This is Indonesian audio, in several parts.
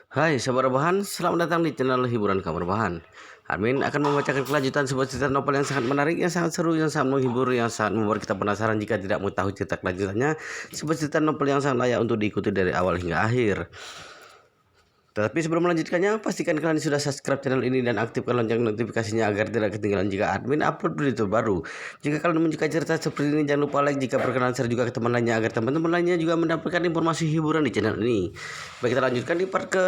Hai sahabat rebahan, selamat datang di channel hiburan kabar rebahan. Admin akan membacakan kelanjutan sebuah cerita novel yang sangat menarik, yang sangat seru, yang sangat menghibur, yang sangat membuat kita penasaran jika tidak mengetahui cerita kelanjutannya. Sebuah cerita novel yang sangat layak untuk diikuti dari awal hingga akhir. Tetapi sebelum melanjutkannya, pastikan kalian sudah subscribe channel ini dan aktifkan lonceng notifikasinya agar tidak ketinggalan jika admin upload video terbaru. Jika kalian menyukai cerita seperti ini, jangan lupa like, jika berkenan share juga ke teman lainnya agar teman-teman lainnya juga mendapatkan informasi hiburan di channel ini. Baik, kita lanjutkan di part ke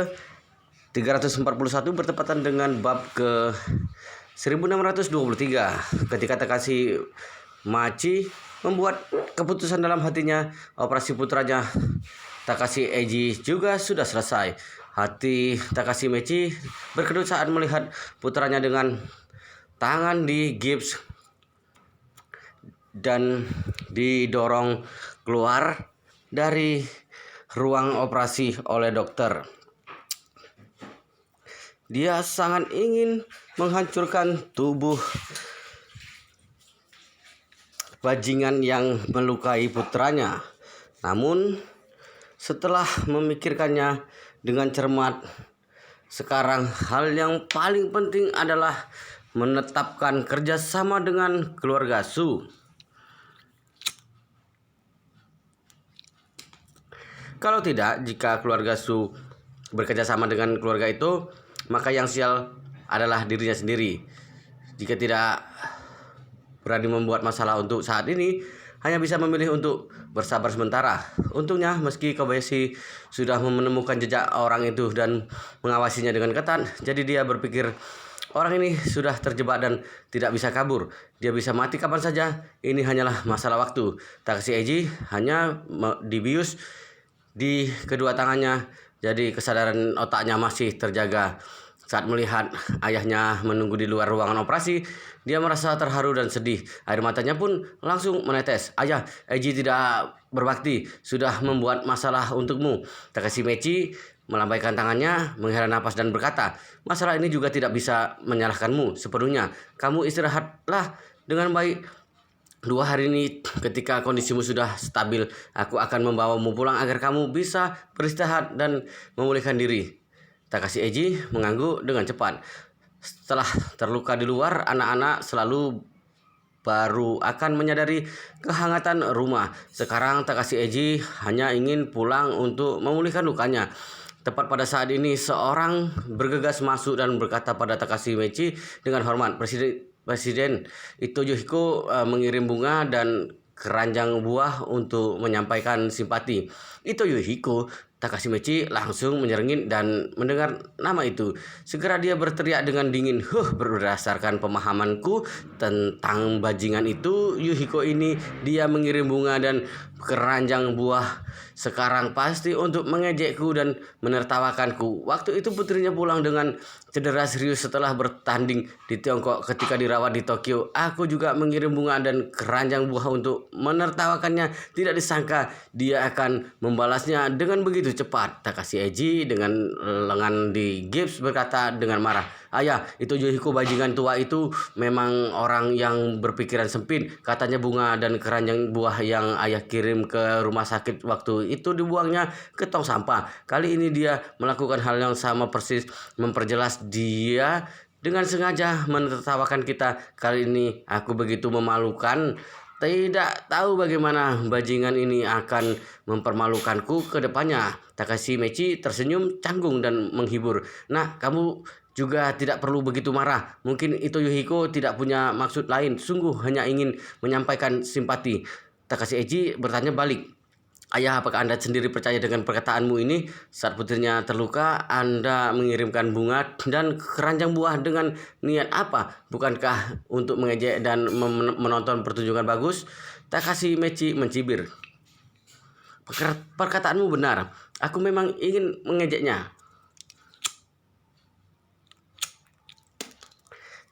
341 bertepatan dengan bab ke 1623 ketika Takashi Machi membuat keputusan dalam hatinya. Operasi putranya Takashi Eiji juga sudah selesai. Hati Takashi Machi berkedut saat melihat putranya dengan tangan di gips dan didorong keluar dari ruang operasi oleh dokter. Dia sangat ingin menghancurkan tubuh bajingan yang melukai putranya. Namun, setelah memikirkannya dengan cermat, sekarang hal yang paling penting adalah menetapkan kerjasama dengan keluarga Su. Kalau tidak, jika keluarga Su bekerjasama dengan keluarga itu, maka yang sial adalah dirinya sendiri. Jika tidak berani membuat masalah untuk saat ini, hanya bisa memilih untuk bersabar sementara. Untungnya meski Kobayashi sudah menemukan jejak orang itu dan mengawasinya dengan ketat, jadi dia berpikir orang ini sudah terjebak dan tidak bisa kabur. Dia bisa mati kapan saja. Ini hanyalah masalah waktu. Takashi Eiji hanya dibius di kedua tangannya, jadi kesadaran otaknya masih terjaga. Saat melihat ayahnya menunggu di luar ruangan operasi, dia merasa terharu dan sedih. Air matanya pun langsung menetes. Ayah, Eiji tidak berbakti, sudah membuat masalah untukmu. Takashi Machi melambaikan tangannya, menghela napas dan berkata, masalah ini juga tidak bisa menyalahkanmu sepenuhnya. Kamu istirahatlah dengan baik. 2 hari ini ketika kondisimu sudah stabil, aku akan membawamu pulang agar kamu bisa beristirahat dan memulihkan diri. Takashi Eiji mengangguk dengan cepat. Setelah terluka di luar, anak-anak selalu baru akan menyadari kehangatan rumah. Sekarang Takashi Eiji hanya ingin pulang untuk memulihkan lukanya. Tepat pada saat ini, seorang bergegas masuk dan berkata pada Takashi Machi dengan hormat, Presiden Ito Yohiko mengirim bunga dan keranjang buah untuk menyampaikan simpati. Ito Yohiko. Takashi Machi langsung menyerengit dan mendengar nama itu. Segera dia berteriak dengan dingin, berdasarkan pemahamanku tentang bajingan itu, Yohiko ini, dia mengirim bunga dan keranjang buah sekarang pasti untuk mengejekku dan menertawakanku. Waktu itu putrinya pulang dengan cedera serius setelah bertanding di Tiongkok. Ketika dirawat di Tokyo, aku juga mengirim bunga dan keranjang buah untuk menertawakannya. Tidak disangka dia akan membalasnya dengan begitu cepat. Takashi Eiji dengan lengan di gips berkata dengan marah, ayah, itu Yohiko bajingan tua itu memang orang yang berpikiran sempit. Katanya bunga dan keranjang buah yang ayah kirim ke rumah sakit waktu itu dibuangnya ke tong sampah. Kali ini dia melakukan hal yang sama persis. Memperjelas, dia dengan sengaja menertawakan kita. Kali ini aku begitu memalukan. Tidak tahu bagaimana bajingan ini akan mempermalukanku ke depannya. Takashi Machi tersenyum canggung dan menghibur. Nah, kamu juga tidak perlu begitu marah. Mungkin itu Yohiko tidak punya maksud lain. Sungguh hanya ingin menyampaikan simpati. Takashi Eiji bertanya balik. Ayah, apakah Anda sendiri percaya dengan perkataanmu ini? Saat putrinya terluka, Anda mengirimkan bunga dan keranjang buah dengan niat apa? Bukankah untuk mengejek dan menonton pertunjukan bagus? Takashi Machi mencibir. Perkataanmu benar. Aku memang ingin mengejeknya.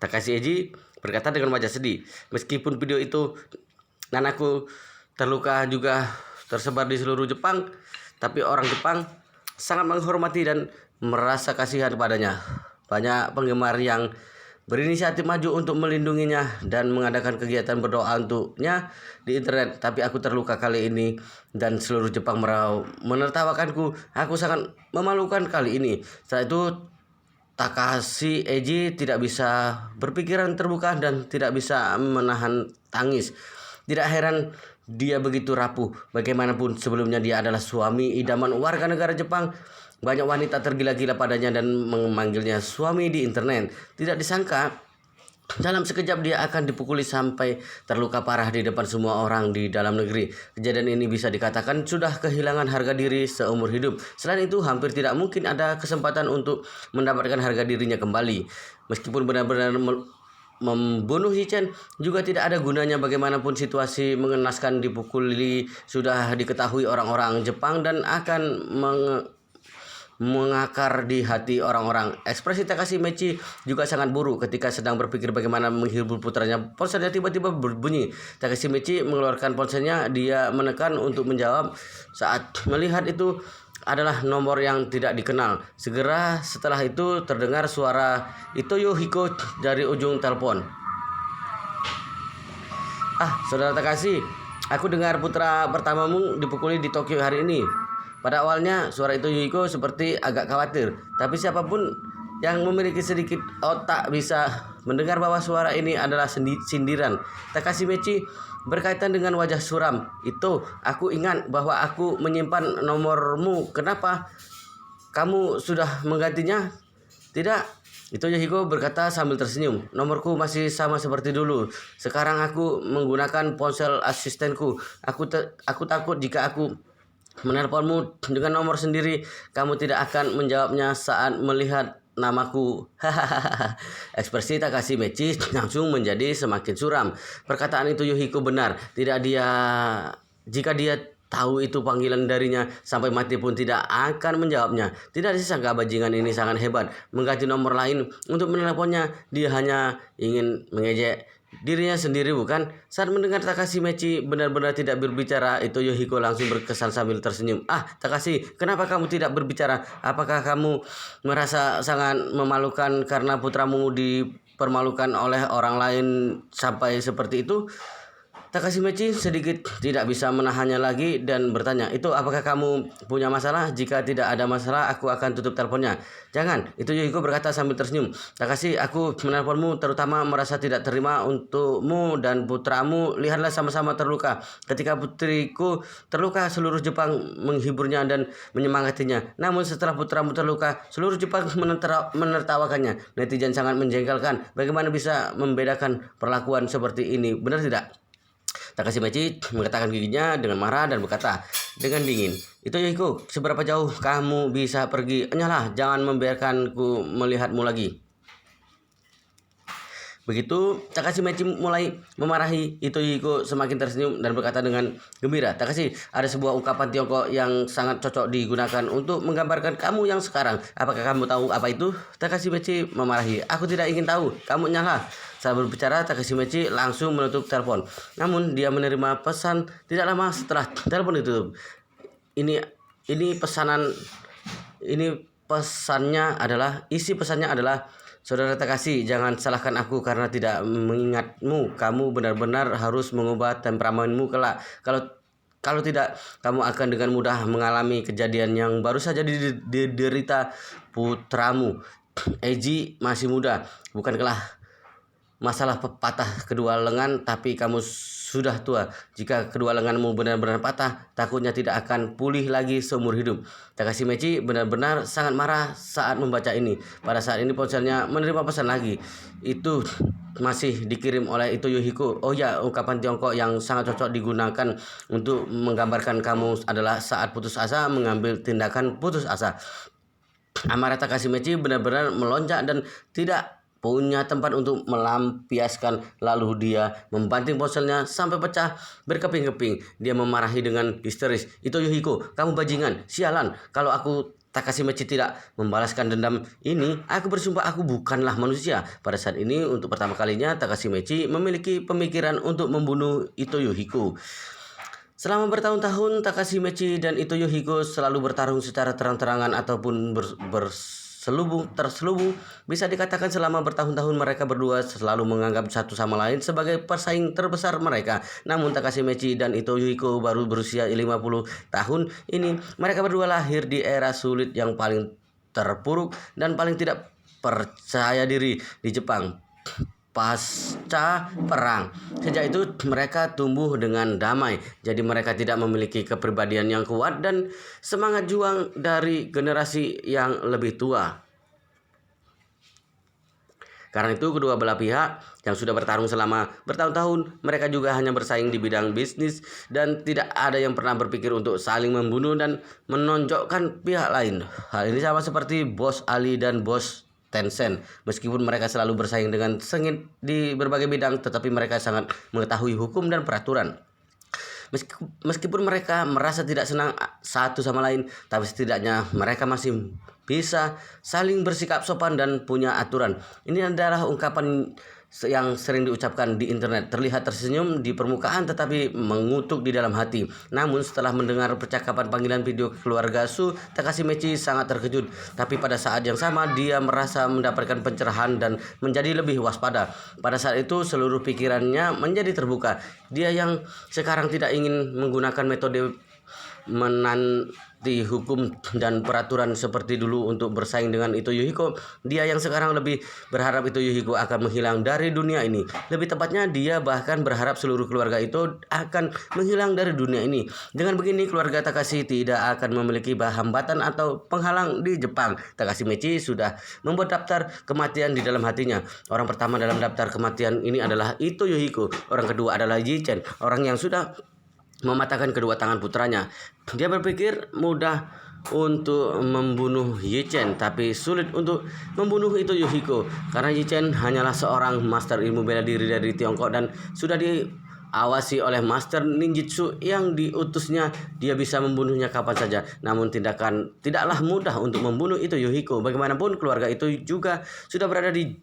Takashi Eiji berkata dengan wajah sedih. Meskipun video itu Nanaku terluka juga tersebar di seluruh Jepang, tapi orang Jepang sangat menghormati dan merasa kasihan padanya. Banyak penggemar yang berinisiatif maju untuk melindunginya dan mengadakan kegiatan berdoa untuknya di internet. Tapi aku terluka kali ini dan seluruh Jepang menertawakanku. Aku sangat memalukan kali ini. Setelah itu Takashi Eiji tidak bisa berpikiran terbuka dan tidak bisa menahan tangis. Tidak heran dia begitu rapuh. Bagaimanapun sebelumnya dia adalah suami idaman warga negara Jepang. Banyak wanita tergila-gila padanya dan memanggilnya suami di internet. Tidak disangka dalam sekejap dia akan dipukuli sampai terluka parah di depan semua orang di dalam negeri. Kejadian ini bisa dikatakan sudah kehilangan harga diri seumur hidup. Selain itu, hampir tidak mungkin ada kesempatan untuk mendapatkan harga dirinya kembali. Meskipun benar-benar membunuh Hichen, juga tidak ada gunanya. Bagaimanapun situasi mengenaskan dipukuli sudah diketahui orang-orang Jepang dan akan mengakar di hati orang-orang. Ekspresi Takashi Mechi juga sangat buruk ketika sedang berpikir bagaimana menghibur putranya. Ponselnya tiba-tiba berbunyi. Takashi Mechi mengeluarkan ponselnya. Dia menekan untuk menjawab. Saat melihat itu adalah nomor yang tidak dikenal. Segera setelah itu terdengar suara Itoyo Hiko dari ujung telepon. Saudara Takashi, aku dengar putra pertamamu dipukuli di Tokyo hari ini. Pada awalnya suara itu Yuhiko seperti agak khawatir, tapi siapapun yang memiliki sedikit otak bisa mendengar bahwa suara ini adalah sindiran. Takashi Mechi berkaitan dengan wajah suram. Itu, aku ingat bahwa aku menyimpan nomormu. Kenapa kamu sudah menggantinya? Tidak, itu Yuhiko berkata sambil tersenyum. Nomorku masih sama seperti dulu. Sekarang aku menggunakan ponsel asistenku. Aku takut jika aku menelponmu dengan nomor sendiri, kamu tidak akan menjawabnya saat melihat namaku. Ekspresi Takashi Mechi langsung menjadi semakin suram. Perkataan itu Yuhiko benar. Jika dia tahu itu panggilan darinya, sampai mati pun tidak akan menjawabnya. Tidak disangka bajingan ini sangat hebat. Mengganti nomor lain untuk menelponnya. Dia hanya ingin mengejek dirinya sendiri, bukan? Saat mendengar Takashi Mechi benar-benar tidak berbicara, itu Yuhiko langsung berkesan sambil tersenyum. Takashi, kenapa kamu tidak berbicara? Apakah kamu merasa sangat memalukan karena putramu dipermalukan oleh orang lain sampai seperti itu? Takashi Mechi sedikit tidak bisa menahannya lagi dan bertanya, itu apakah kamu punya masalah? Jika tidak ada masalah, aku akan tutup teleponnya. Jangan, itu Yuhiko berkata sambil tersenyum. Takashi, aku menelponmu terutama merasa tidak terima untukmu dan putramu. Lihatlah sama-sama terluka. Ketika putriku terluka, seluruh Jepang menghiburnya dan menyemangatinya. Namun setelah putramu terluka, seluruh Jepang menertawakannya. Netizen sangat menjengkelkan. Bagaimana bisa membedakan perlakuan seperti ini? Benar tidak? Takashi Mechi mengatakan giginya dengan marah dan berkata dengan dingin, itu Yuhiko, seberapa jauh kamu bisa pergi? Enyalah, jangan membiarkanku melihatmu lagi. Begitu Takashi Mechi mulai memarahi, itu Yuhiko semakin tersenyum dan berkata dengan gembira, Takashi, ada sebuah ungkapan Tiongkok yang sangat cocok digunakan untuk menggambarkan kamu yang sekarang. Apakah kamu tahu apa itu? Takashi Mechi memarahi, aku tidak ingin tahu, kamu nyala. Saat berbicara, Takashi Mechi langsung menutup telepon. Namun dia menerima pesan tidak lama setelah telepon ditutup. Isi pesannya adalah, Saudara Takashi, jangan salahkan aku karena tidak mengingatmu. Kamu benar-benar harus mengubah temperamenmu kelak. Kalau tidak, kamu akan dengan mudah mengalami kejadian yang baru saja diderita putramu. Eiji masih muda, bukankah masalah patah kedua lengan, tapi kamu sudah tua. Jika kedua lenganmu benar-benar patah, takutnya tidak akan pulih lagi seumur hidup. Takashi Mechi benar-benar sangat marah saat membaca ini. Pada saat ini ponselnya menerima pesan lagi. Itu masih dikirim oleh itu Yuhiko. Oh ya, ungkapan Tiongkok yang sangat cocok digunakan untuk menggambarkan kamu adalah saat putus asa mengambil tindakan putus asa. Amarah Takashi Mechi benar-benar melonjak dan tidak punya tempat untuk melampiaskan. Lalu dia membanting ponselnya sampai pecah berkeping-keping. Dia memarahi dengan histeris, itu Yuhiko, kamu bajingan, sialan. Kalau aku Takashi Mechi tidak membalaskan dendam ini, aku bersumpah aku bukanlah manusia. Pada saat ini untuk pertama kalinya Takashi Mechi memiliki pemikiran untuk membunuh Ito Yuhiko. Selama bertahun-tahun Takashi Mechi dan Ito Yuhiko selalu bertarung secara terang-terangan ataupun terselubung. Bisa dikatakan selama bertahun-tahun mereka berdua selalu menganggap satu sama lain sebagai pesaing terbesar mereka. Namun Takashi Michi dan Ito Yuhiko baru berusia 50 tahun ini. Mereka berdua lahir di era sulit yang paling terpuruk dan paling tidak percaya diri di Jepang pasca perang. Sejak itu mereka tumbuh dengan damai. Jadi mereka tidak memiliki kepribadian yang kuat dan semangat juang dari generasi yang lebih tua. Karena itu kedua belah pihak yang sudah bertarung selama bertahun-tahun, mereka juga hanya bersaing di bidang bisnis dan tidak ada yang pernah berpikir untuk saling membunuh dan menonjokkan pihak lain. Hal ini sama seperti Bos Ali dan Bos Tencent. Meskipun mereka selalu bersaing dengan sengit di berbagai bidang, tetapi mereka sangat mengetahui hukum dan peraturan. Meskipun mereka merasa tidak senang satu sama lain, tapi setidaknya mereka masih bisa saling bersikap sopan dan punya aturan. Ini adalah ungkapan yang sering diucapkan di internet, terlihat tersenyum di permukaan tetapi mengutuk di dalam hati. Namun setelah mendengar percakapan panggilan video keluarga Su, Takashi Michi sangat terkejut. Tapi pada saat yang sama dia merasa mendapatkan pencerahan dan menjadi lebih waspada. Pada saat itu seluruh pikirannya menjadi terbuka. Dia yang sekarang tidak ingin menggunakan metode menanti hukum dan peraturan seperti dulu untuk bersaing dengan Ito Yuhiko. Dia yang sekarang lebih berharap Ito Yuhiko akan menghilang dari dunia ini. Lebih tepatnya dia bahkan berharap seluruh keluarga itu akan menghilang dari dunia ini. Dengan begini keluarga Takashi tidak akan memiliki hambatan atau penghalang di Jepang. Takashi Michi sudah membuat daftar kematian di dalam hatinya. Orang pertama dalam daftar kematian ini adalah Ito Yuhiko. Orang kedua adalah Yi-Chen, orang yang sudah mematahkan kedua tangan putranya. Dia berpikir mudah untuk membunuh Yi-Chen, tapi sulit untuk membunuh Ito Yuhiko karena Yi-Chen hanyalah seorang master ilmu bela diri dari Tiongkok dan sudah diawasi oleh master ninjutsu yang diutusnya. Dia bisa membunuhnya kapan saja. Namun tidaklah mudah untuk membunuh Ito Yuhiko. Bagaimanapun keluarga itu juga sudah berada di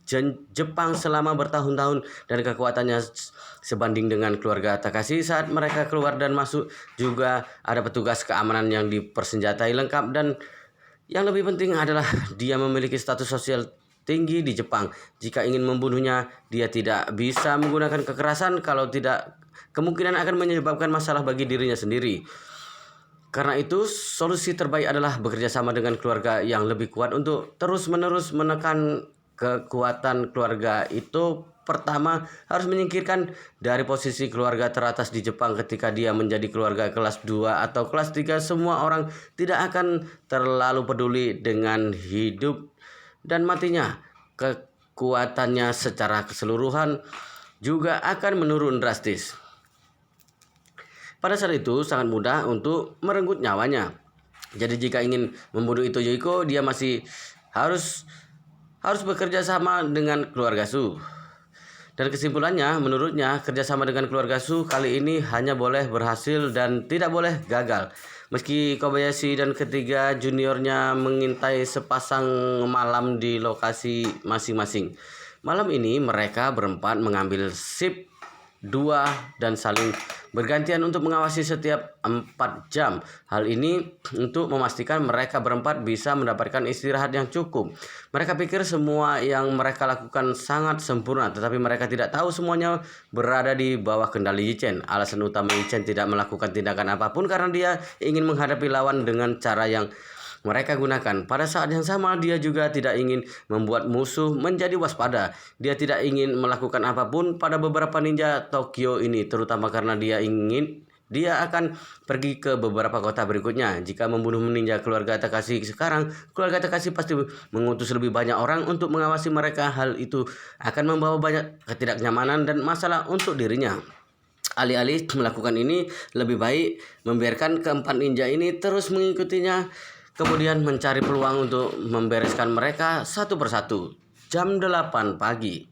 Jepang selama bertahun-tahun dan kekuatannya sebanding dengan keluarga Takashi. Saat mereka keluar dan masuk juga ada petugas keamanan yang dipersenjatai lengkap, dan yang lebih penting adalah dia memiliki status sosial tinggi di Jepang. Jika ingin membunuhnya, dia tidak bisa menggunakan kekerasan, kalau tidak kemungkinan akan menyebabkan masalah bagi dirinya sendiri. Karena itu solusi terbaik adalah bekerja sama dengan keluarga yang lebih kuat untuk terus-menerus menekan kekuatan keluarga itu. Pertama, harus menyingkirkan dari posisi keluarga teratas di Jepang. Ketika dia menjadi keluarga kelas 2 atau kelas 3, semua orang tidak akan terlalu peduli dengan hidup dan matinya. Kekuatannya secara keseluruhan juga akan menurun drastis. Pada saat itu sangat mudah untuk merenggut nyawanya. Jadi jika ingin membunuh Ito Yuhiko, dia masih harus bekerja sama dengan keluarga Su. Dan kesimpulannya, menurutnya kerjasama dengan keluarga Su kali ini hanya boleh berhasil dan tidak boleh gagal. Meski Kobayashi dan ketiga juniornya mengintai sepasang malam di lokasi masing-masing. Malam ini mereka berempat mengambil shift 2 dan saling bergantian untuk mengawasi setiap 4 jam. Hal ini untuk memastikan mereka berempat bisa mendapatkan istirahat yang cukup. Mereka pikir semua yang mereka lakukan sangat sempurna, tetapi mereka tidak tahu semuanya berada di bawah kendali Yi-Chen. Alasan utama Yi-Chen tidak melakukan tindakan apapun karena dia ingin menghadapi lawan dengan cara yang mereka gunakan. Pada saat yang sama dia juga tidak ingin membuat musuh menjadi waspada. Dia tidak ingin melakukan apapun pada beberapa ninja Tokyo ini, terutama karena dia akan pergi ke beberapa kota berikutnya. Jika membunuh ninja keluarga Takashi sekarang, keluarga Takashi pasti mengutus lebih banyak orang untuk mengawasi mereka. Hal itu akan membawa banyak ketidaknyamanan dan masalah untuk dirinya. Alih-alih melakukan ini, lebih baik membiarkan keempat ninja ini terus mengikutinya, kemudian mencari peluang untuk membereskan mereka satu persatu. Jam 8 pagi.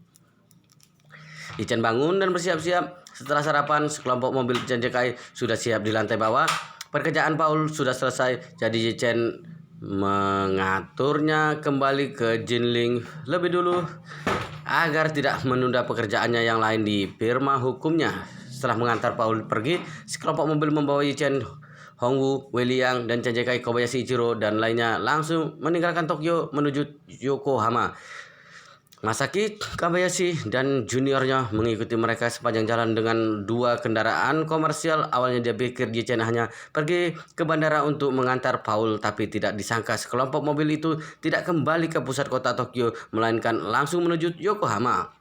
Yi-Chen bangun dan bersiap-siap. Setelah sarapan, sekelompok mobil Zenkai sudah siap di lantai bawah. Pekerjaan Paul sudah selesai, jadi Yi-Chen mengaturnya kembali ke Jinling lebih dulu agar tidak menunda pekerjaannya yang lain di firma hukumnya. Setelah mengantar Paul pergi, sekelompok mobil membawa Yi-Chen Hongwu, Wei Liang, dan Chanjakai Kobayashi Ichiro dan lainnya langsung meninggalkan Tokyo menuju Yokohama. Masaki Kobayashi dan juniornya mengikuti mereka sepanjang jalan dengan 2 kendaraan komersial. Awalnya dia pikir Yi-Chen hanya pergi ke bandara untuk mengantar Paul, tapi tidak disangka sekelompok mobil itu tidak kembali ke pusat kota Tokyo, melainkan langsung menuju Yokohama.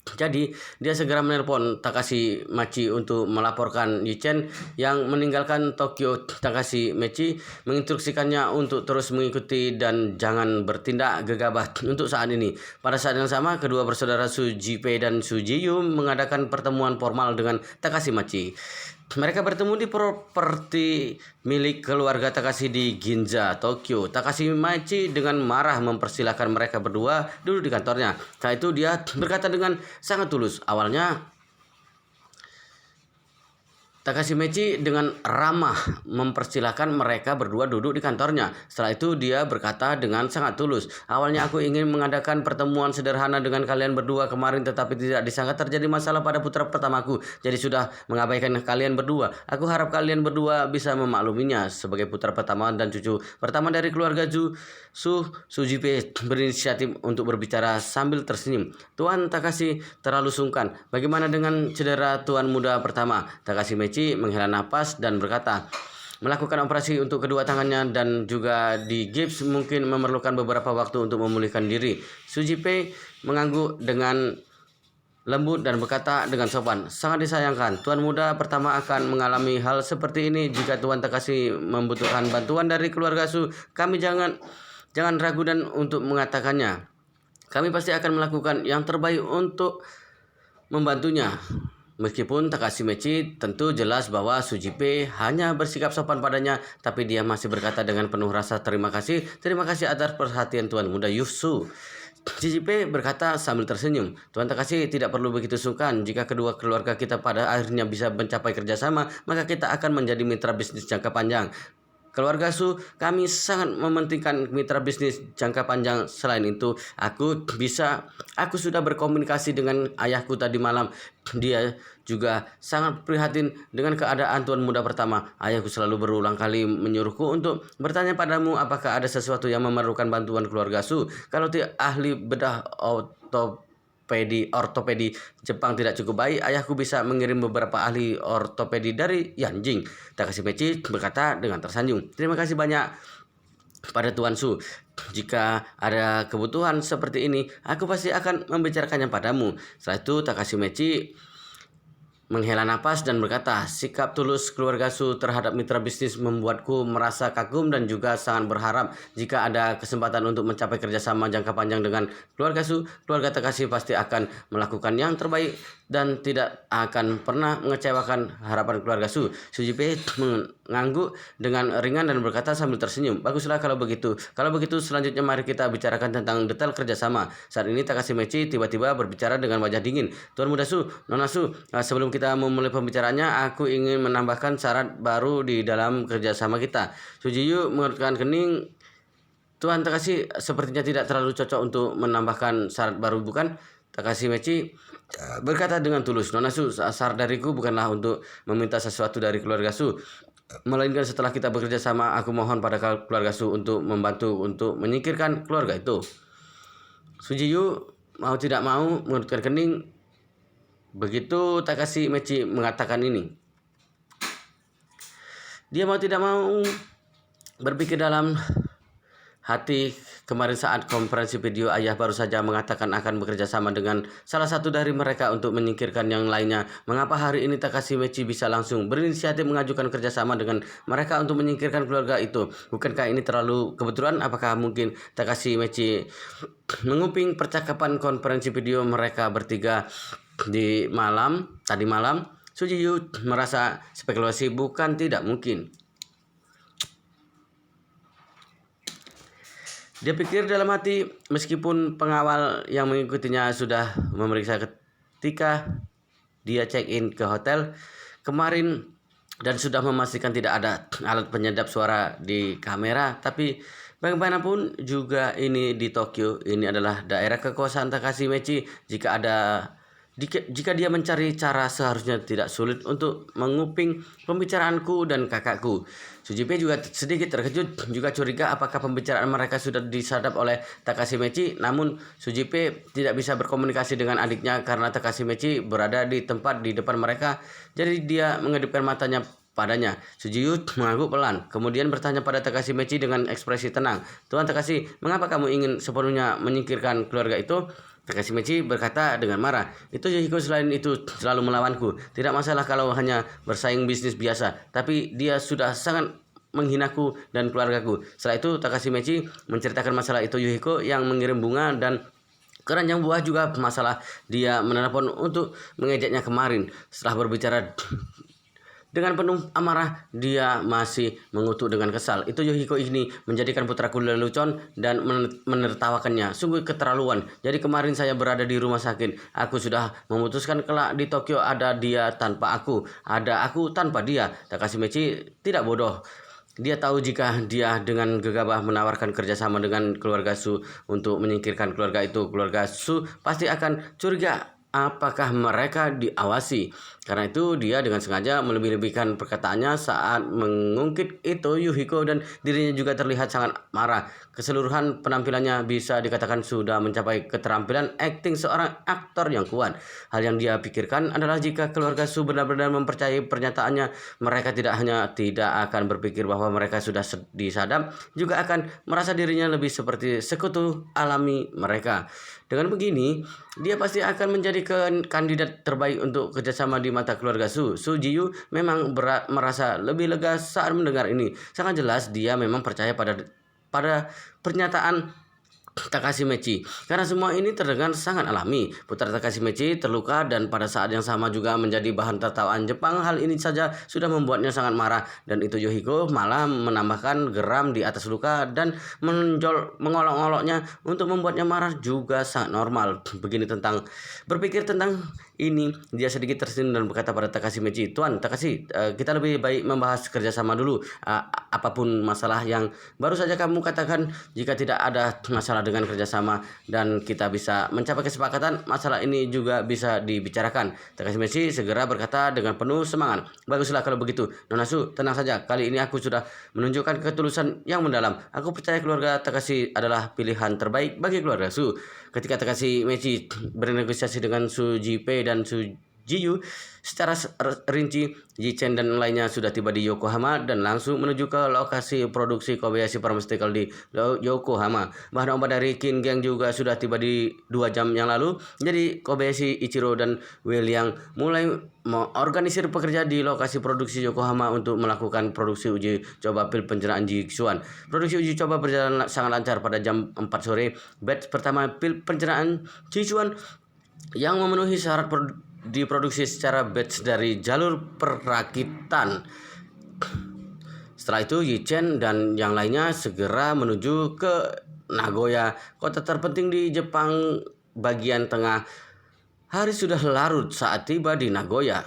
Jadi dia segera menelpon Takashi Machi untuk melaporkan Yi-Chen yang meninggalkan Tokyo. Takashi Machi menginstruksikannya untuk terus mengikuti dan jangan bertindak gegabah untuk saat ini. Pada saat yang sama, kedua bersaudara Su Jipei dan Su Jiyu mengadakan pertemuan formal dengan Takashi Machi. Mereka bertemu di properti milik keluarga Takashi di Ginza, Tokyo. Takashi Machi dengan marah mempersilahkan mereka berdua duduk di kantornya. Setelah itu dia berkata dengan sangat tulus. Awalnya Takashi Machi dengan ramah mempersilahkan mereka berdua duduk di kantornya. Setelah itu dia berkata dengan sangat tulus, awalnya aku ingin mengadakan pertemuan sederhana dengan kalian berdua kemarin, tetapi tidak disangka terjadi masalah pada putra pertamaku. Jadi sudah mengabaikan kalian berdua. Aku harap kalian berdua bisa memakluminya. Sebagai putra pertama dan cucu pertama dari keluarga Su Jipei berinisiatif untuk berbicara sambil tersenyum. Tuan Takashi terlalu sungkan. Bagaimana dengan cedera tuan muda pertama? Takashi Machi menghela napas dan berkata, melakukan operasi untuk kedua tangannya dan juga di gips mungkin memerlukan beberapa waktu untuk memulihkan diri. Su Jipei mengangguk dengan lembut dan berkata dengan sopan, sangat disayangkan, tuan muda pertama akan mengalami hal seperti ini. Jika tuan Takashi membutuhkan bantuan dari keluarga Su, kami jangan ragu dan untuk mengatakannya. Kami pasti akan melakukan yang terbaik untuk membantunya. Meskipun Takashi Machi tentu jelas bahwa Su Jipei hanya bersikap sopan padanya, tapi dia masih berkata dengan penuh rasa terima kasih atas perhatian tuan muda Su. Su Jipei berkata sambil tersenyum, Tuan Takashi tidak perlu begitu sungkan. Jika kedua keluarga kita pada akhirnya bisa mencapai kerjasama, maka kita akan menjadi mitra bisnis jangka panjang. Keluarga Su, kami sangat mementingkan mitra bisnis jangka panjang. Selain itu, aku sudah berkomunikasi dengan ayahku tadi malam. Dia juga sangat prihatin dengan keadaan tuan muda pertama. Ayahku selalu berulang kali menyuruhku untuk bertanya padamu apakah ada sesuatu yang memerlukan bantuan keluarga Su. Kalau ahli bedah ortopedi Jepang tidak cukup baik, ayahku bisa mengirim beberapa ahli ortopedi dari Yanjing. Takashi Machi berkata dengan tersanjung, terima kasih banyak pada Tuan Su. Jika ada kebutuhan seperti ini, aku pasti akan membicarakannya padamu. Setelah itu Takashi Machi menghela napas dan berkata, sikap tulus keluarga Su terhadap mitra bisnis membuatku merasa kagum dan juga sangat berharap jika ada kesempatan untuk mencapai kerjasama jangka panjang dengan keluarga Su, keluarga Takashi pasti akan melakukan yang terbaik dan tidak akan pernah mengecewakan harapan keluarga Su. Su Jipei mengangguk dengan ringan dan berkata sambil tersenyum, baguslah kalau begitu. Kalau begitu selanjutnya mari kita bicarakan tentang detail kerjasama. Saat ini Takashi Machi tiba-tiba berbicara dengan wajah dingin. Tuan muda Su, Nona Su, sebelum kita memulai pembicaraannya, aku ingin menambahkan syarat baru di dalam kerjasama kita. Su Jiyu mengerutkan kening. Tuan Takashi sepertinya tidak terlalu cocok untuk menambahkan syarat baru, bukan? Takashi Machi berkata dengan tulus, Nona Su, syarat dariku bukanlah untuk meminta sesuatu dari keluarga Su, melainkan setelah kita bekerja sama, aku mohon pada keluarga Su untuk membantu untuk menyingkirkan keluarga itu. Su Jiyu mau tidak mau mengerutkan kening. Begitu Takashi Machi mengatakan ini, dia mau tidak mau berpikir dalam hati, kemarin saat konferensi video ayah baru saja mengatakan akan bekerja sama dengan salah satu dari mereka untuk menyingkirkan yang lainnya. Mengapa hari ini Takashi Machi bisa langsung berinisiatif mengajukan kerjasama dengan mereka untuk menyingkirkan keluarga itu? Bukankah ini terlalu kebetulan? Apakah mungkin Takashi Machi menguping percakapan konferensi video mereka bertiga tadi malam? Su Jiyu merasa spekulasi bukan tidak mungkin. Dia pikir dalam hati, meskipun pengawal yang mengikutinya sudah memeriksa ketika dia check-in ke hotel kemarin dan sudah memastikan tidak ada alat penyedap suara di kamera, tapi bagaimanapun juga ini di Tokyo, ini adalah daerah kekuasaan Takashi Machi. Jika ada Jika dia mencari cara, seharusnya tidak sulit untuk menguping pembicaraanku dan kakakku. Sujipe juga sedikit terkejut, juga curiga apakah pembicaraan mereka sudah disadap oleh Takashi Mechi. Namun Sujipe tidak bisa berkomunikasi dengan adiknya karena Takashi Mechi berada di tempat di depan mereka. Jadi dia mengedipkan matanya padanya. Sujiyu mengangguk pelan, kemudian bertanya pada Takashi Mechi dengan ekspresi tenang, "Tuan Takashi, mengapa kamu ingin sepenuhnya menyingkirkan keluarga itu?" Takashi Mechi berkata dengan marah, "Itu Yohiko selain itu selalu melawanku. Tidak masalah kalau hanya bersaing bisnis biasa, tapi dia sudah sangat menghinaku dan keluargaku." Setelah itu Takashi Mechi menceritakan masalah itu Yohiko yang mengirim bunga dan keranjang buah, juga masalah dia menelpon untuk mengejeknya kemarin. Setelah berbicara dengan penuh amarah, dia masih mengutuk dengan kesal. "Itu Yohiko ini menjadikan putraku lelucon dan menertawakannya. Sungguh keterlaluan. Jadi kemarin saya berada di rumah sakit. Aku sudah memutuskan kelak di Tokyo ada dia tanpa aku, ada aku tanpa dia." Takashi Mechi tidak bodoh. Dia tahu jika dia dengan gegabah menawarkan kerjasama dengan keluarga Su untuk menyingkirkan keluarga itu, keluarga Su pasti akan curiga apakah mereka diawasi. Karena itu dia dengan sengaja melebih-lebihkan perkataannya saat mengungkit itu Yuhiko, dan dirinya juga terlihat sangat marah. Keseluruhan penampilannya bisa dikatakan sudah mencapai keterampilan akting seorang aktor yang kuat. Hal yang dia pikirkan adalah jika keluarga Su benar-benar mempercayai pernyataannya, mereka tidak hanya tidak akan berpikir bahwa mereka sudah disadap, juga akan merasa dirinya lebih seperti sekutu alami mereka. Dengan begini, dia pasti akan menjadi kandidat terbaik untuk kerjasama di mata keluarga Su. Su Jiyu memang merasa lebih lega saat mendengar ini. Sangat jelas dia memang percaya pada pernyataan Takashi Mechi, karena semua ini terdengar sangat alami. Putra Takashi Mechi terluka dan pada saat yang sama juga menjadi bahan tertawaan Jepang. Hal ini saja sudah membuatnya sangat marah, dan itu Yohiko malah menambahkan geram di atas luka dan mengolok-oloknya untuk membuatnya marah juga sangat normal. Berpikir tentang ini, dia sedikit tersinggung dan berkata pada Takashi Mechi, "Tuan Takashi, kita lebih baik membahas kerjasama dulu. Apapun masalah yang baru saja kamu katakan, jika tidak ada masalah dengan kerjasama dan kita bisa mencapai kesepakatan, masalah ini juga bisa dibicarakan." Takashi Mechi segera berkata dengan penuh semangat, "Baguslah kalau begitu. Nona Su, tenang saja. Kali ini aku sudah menunjukkan ketulusan yang mendalam. Aku percaya keluarga Takashi adalah pilihan terbaik bagi keluarga Su." Ketika Takashi Mechi bernegosiasi dengan Su Jipe dan Su Jiyu secara rinci, Ji-Chen dan lainnya sudah tiba di Yokohama dan langsung menuju ke lokasi produksi Kobayashi Pharmaceutical di Yokohama. Bahan obat dari King Gang juga sudah tiba di 2 jam yang lalu. Jadi Kobayashi, Ichiro, dan William mulai mengorganisir pekerja di lokasi produksi Yokohama untuk melakukan produksi uji coba pil pencernaan Jixuan. Produksi uji coba berjalan sangat lancar. Pada jam 4 sore, batch pertama pil pencernaan Jixuan yang memenuhi syarat diproduksi secara batch dari jalur perakitan. Setelah itu Yi-Chen dan yang lainnya segera menuju ke Nagoya, kota terpenting di Jepang bagian tengah. Hari sudah larut saat tiba di Nagoya.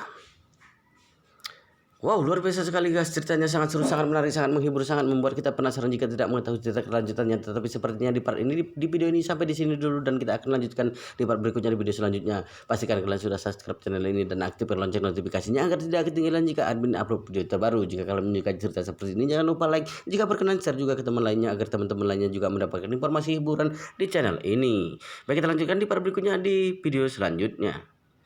Wow, luar biasa sekali guys, ceritanya sangat seru, sangat menarik, sangat menghibur, sangat membuat kita penasaran jika tidak mengetahui cerita kelanjutannya. Tetapi sepertinya di part ini, di video ini sampai di sini dulu, dan kita akan lanjutkan di part berikutnya di video selanjutnya. Pastikan kalian sudah subscribe channel ini dan aktifkan lonceng notifikasinya agar tidak ketinggalan jika admin upload video terbaru. Jika kalian menyukai cerita seperti ini, jangan lupa like, jika berkenan share juga ke teman lainnya agar teman-teman lainnya juga mendapatkan informasi hiburan di channel ini. Baik, kita lanjutkan di part berikutnya di video selanjutnya.